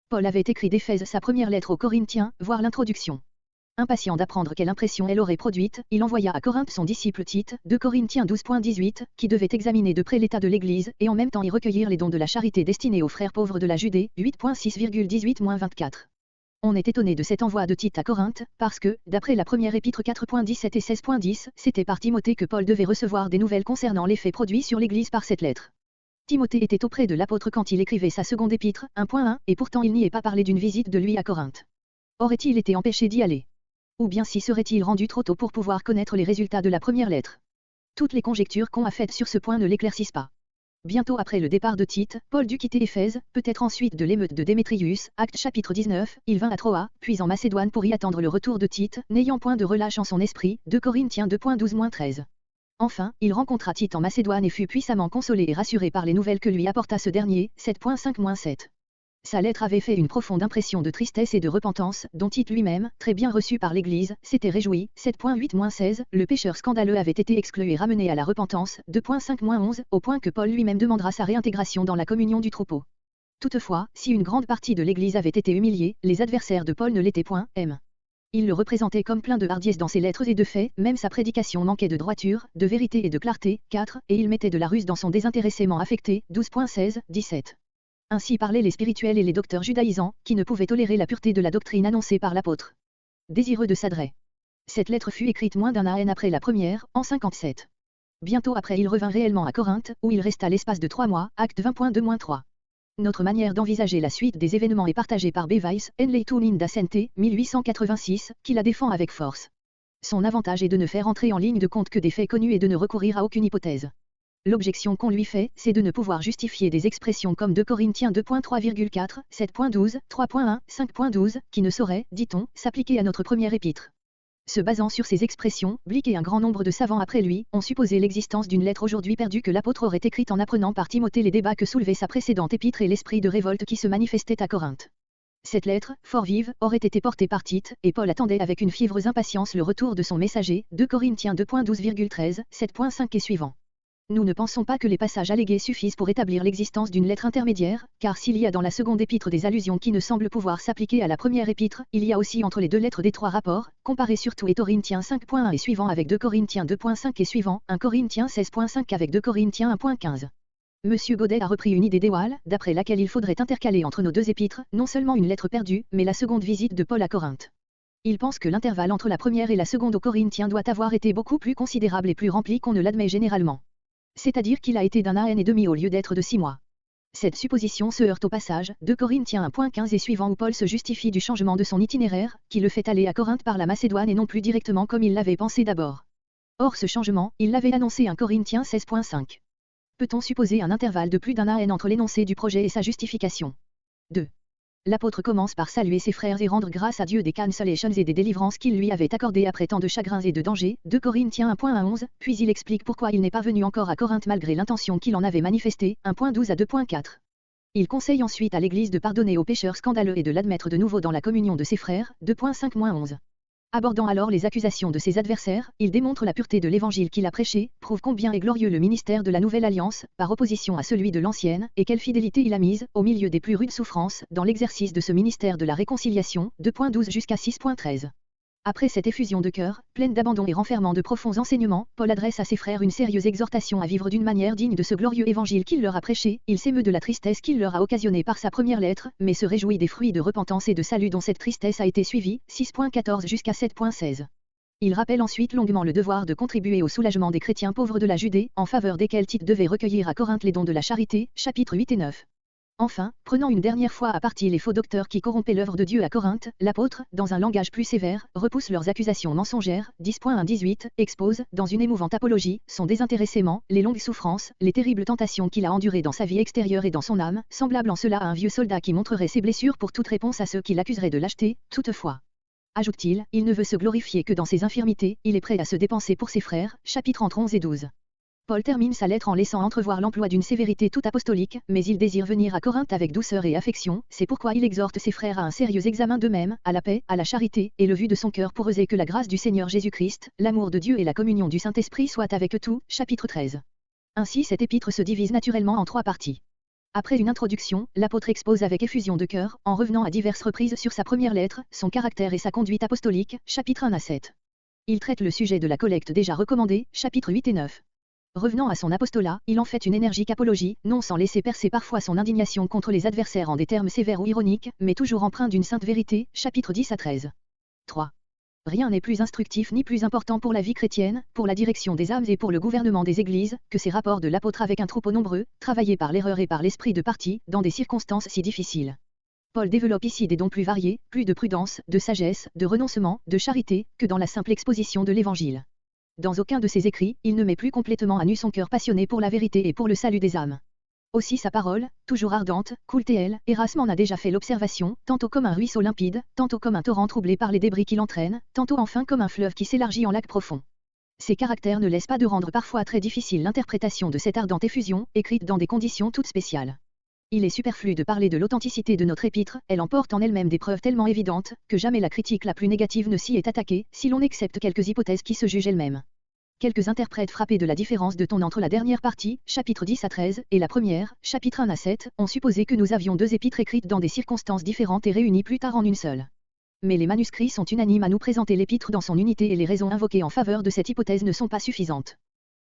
Paul avait écrit d'Éphèse sa première lettre aux Corinthiens, voir l'introduction. Impatient d'apprendre quelle impression elle aurait produite, il envoya à Corinthe son disciple Tite, 2 Corinthiens 12.18, qui devait examiner de près l'état de l'Église et en même temps y recueillir les dons de la charité destinés aux frères pauvres de la Judée, 8.6,18-24. On est étonné de cet envoi de Tite à Corinthe, parce que, d'après la première épître 4.17 et 16.10, c'était par Timothée que Paul devait recevoir des nouvelles concernant l'effet produit sur l'Église par cette lettre. Timothée était auprès de l'apôtre quand il écrivait sa seconde épître, 1.1, et pourtant il n'y est pas parlé d'une visite de lui à Corinthe. Aurait-il été empêché d'y aller? Ou bien s'y serait-il rendu trop tôt pour pouvoir connaître les résultats de la première lettre? Toutes les conjectures qu'on a faites sur ce point ne l'éclaircissent pas. Bientôt après le départ de Tite, Paul dut quitter Éphèse, peut-être ensuite de l'émeute de Démétrius, Actes chapitre 19, il vint à Troa, puis en Macédoine pour y attendre le retour de Tite, n'ayant point de relâche en son esprit, 2 Corinthiens 2.12-13. Enfin, il rencontra Tite en Macédoine et fut puissamment consolé et rassuré par les nouvelles que lui apporta ce dernier, 7.5-7. Sa lettre avait fait une profonde impression de tristesse et de repentance, dont Tite lui-même, très bien reçu par l'Église, s'était réjoui. 7.8-16, le pécheur scandaleux avait été exclu et ramené à la repentance. 2.5-11, au point que Paul lui-même demandera sa réintégration dans la communion du troupeau. Toutefois, si une grande partie de l'Église avait été humiliée, les adversaires de Paul ne l'étaient point. Il le représentait comme plein de hardiesse dans ses lettres et de faits, même sa prédication manquait de droiture, de vérité et de clarté. 4, et il mettait de la ruse dans son désintéressement affecté. 12.16-17. Ainsi parlaient les spirituels et les docteurs judaïsants, qui ne pouvaient tolérer la pureté de la doctrine annoncée par l'apôtre. Désireux de s'adresser. Cette lettre fut écrite moins d'un an après la première, en 57. Bientôt après il revint réellement à Corinthe, où il resta l'espace de 3 mois, acte 20.2-3. Notre manière d'envisager la suite des événements est partagée par B. Weiss, Enleitung in das Ente, 1886, qui la défend avec force. Son avantage est de ne faire entrer en ligne de compte que des faits connus et de ne recourir à aucune hypothèse. L'objection qu'on lui fait, c'est de ne pouvoir justifier des expressions comme 2 Corinthiens 2.3,4, 7.12, 3.1, 5.12, qui ne sauraient, dit-on, s'appliquer à notre première épître. Se basant sur ces expressions, Blick et un grand nombre de savants après lui, ont supposé l'existence d'une lettre aujourd'hui perdue que l'apôtre aurait écrite en apprenant par Timothée les débats que soulevait sa précédente épître et l'esprit de révolte qui se manifestait à Corinthe. Cette lettre, fort vive, aurait été portée par Tite, et Paul attendait avec une fiévreuse impatience le retour de son messager, 2 Corinthiens 2.12,13, 7.5 et suivant. Nous ne pensons pas que les passages allégués suffisent pour établir l'existence d'une lettre intermédiaire, car s'il y a dans la seconde épître des allusions qui ne semblent pouvoir s'appliquer à la première épître, il y a aussi entre les deux lettres des 3 rapports, comparez surtout et Corinthiens 5.1 et suivant avec 2 Corinthiens 2.5 et suivant, 1 Corinthiens 16.5 avec 2 Corinthiens 1.15. Monsieur Godet a repris une idée d'Ewald, d'après laquelle il faudrait intercaler entre nos deux épîtres, non seulement une lettre perdue, mais la seconde visite de Paul à Corinthe. Il pense que l'intervalle entre la première et la seconde aux Corinthiens doit avoir été beaucoup plus considérable et plus rempli qu'on ne l'admet généralement. C'est-à-dire qu'il a été d'un an et demi au lieu d'être de 6 mois. Cette supposition se heurte au passage, 2 Corinthiens 1.15 et suivant où Paul se justifie du changement de son itinéraire, qui le fait aller à Corinthe par la Macédoine et non plus directement comme il l'avait pensé d'abord. Or ce changement, il l'avait annoncé 1 Corinthiens 16.5. Peut-on supposer un intervalle de plus d'un an entre l'énoncé du projet et sa justification? 2. L'apôtre commence par saluer ses frères et rendre grâce à Dieu des consolations et des délivrances qu'il lui avait accordées après tant de chagrins et de dangers, 2 Corinthiens 1.11, puis il explique pourquoi il n'est pas venu encore à Corinthe malgré l'intention qu'il en avait manifestée, 1.12 à 2.4. Il conseille ensuite à l'Église de pardonner aux pécheurs scandaleux et de l'admettre de nouveau dans la communion de ses frères, 2.5-11. Abordant alors les accusations de ses adversaires, il démontre la pureté de l'évangile qu'il a prêché, prouve combien est glorieux le ministère de la Nouvelle Alliance, par opposition à celui de l'Ancienne, et quelle fidélité il a mise, au milieu des plus rudes souffrances, dans l'exercice de ce ministère de la réconciliation, 2.12 jusqu'à 6.13. Après cette effusion de cœur, pleine d'abandon et renfermant de profonds enseignements, Paul adresse à ses frères une sérieuse exhortation à vivre d'une manière digne de ce glorieux évangile qu'il leur a prêché, il s'émeut de la tristesse qu'il leur a occasionnée par sa première lettre, mais se réjouit des fruits de repentance et de salut dont cette tristesse a été suivie, 6.14 jusqu'à 7.16. Il rappelle ensuite longuement le devoir de contribuer au soulagement des chrétiens pauvres de la Judée, en faveur desquels Tite devait recueillir à Corinthe les dons de la charité, chapitres 8 et 9. Enfin, prenant une dernière fois à partie les faux docteurs qui corrompaient l'œuvre de Dieu à Corinthe, l'apôtre, dans un langage plus sévère, repousse leurs accusations mensongères, 10.1-18, expose, dans une émouvante apologie, son désintéressement, les longues souffrances, les terribles tentations qu'il a endurées dans sa vie extérieure et dans son âme, semblable en cela à un vieux soldat qui montrerait ses blessures pour toute réponse à ceux qui l'accuseraient de lâcheté, toutefois. Ajoute-t-il, il ne veut se glorifier que dans ses infirmités, il est prêt à se dépenser pour ses frères, chapitres entre 11 et 12. Paul termine sa lettre en laissant entrevoir l'emploi d'une sévérité toute apostolique, mais il désire venir à Corinthe avec douceur et affection, c'est pourquoi il exhorte ses frères à un sérieux examen d'eux-mêmes, à la paix, à la charité, et le vu de son cœur pour oser que la grâce du Seigneur Jésus-Christ, l'amour de Dieu et la communion du Saint-Esprit soient avec eux tous, chapitre 13. Ainsi cette épître se divise naturellement en 3 parties. Après une introduction, l'apôtre expose avec effusion de cœur, en revenant à diverses reprises sur sa première lettre, son caractère et sa conduite apostolique, chapitres 1 à 7. Il traite le sujet de la collecte déjà recommandée, chapitres 8 et 9. Revenant à son apostolat, il en fait une énergique apologie, non sans laisser percer parfois son indignation contre les adversaires en des termes sévères ou ironiques, mais toujours empreint d'une sainte vérité, chapitres 10 à 13. 3. Rien n'est plus instructif ni plus important pour la vie chrétienne, pour la direction des âmes et pour le gouvernement des églises, que ces rapports de l'apôtre avec un troupeau nombreux, travaillés par l'erreur et par l'esprit de parti, dans des circonstances si difficiles. Paul développe ici des dons plus variés, plus de prudence, de sagesse, de renoncement, de charité, que dans la simple exposition de l'Évangile. Dans aucun de ses écrits, il ne met plus complètement à nu son cœur passionné pour la vérité et pour le salut des âmes. Aussi sa parole, toujours ardente, coule elle, Erasme en a déjà fait l'observation, tantôt comme un ruisseau limpide, tantôt comme un torrent troublé par les débris qui l'entraînent, tantôt enfin comme un fleuve qui s'élargit en lac profond. Ces caractères ne laissent pas de rendre parfois très difficile l'interprétation de cette ardente effusion, écrite dans des conditions toutes spéciales. Il est superflu de parler de l'authenticité de notre épître, elle emporte en elle-même des preuves tellement évidentes, que jamais la critique la plus négative ne s'y est attaquée, si l'on accepte quelques hypothèses qui se jugent elles-mêmes. Quelques interprètes frappés de la différence de ton entre la dernière partie, chapitre 10 à 13, et la première, chapitre 1 à 7, ont supposé que nous avions deux épîtres écrites dans des circonstances différentes et réunies plus tard en une seule. Mais les manuscrits sont unanimes à nous présenter l'épître dans son unité et les raisons invoquées en faveur de cette hypothèse ne sont pas suffisantes.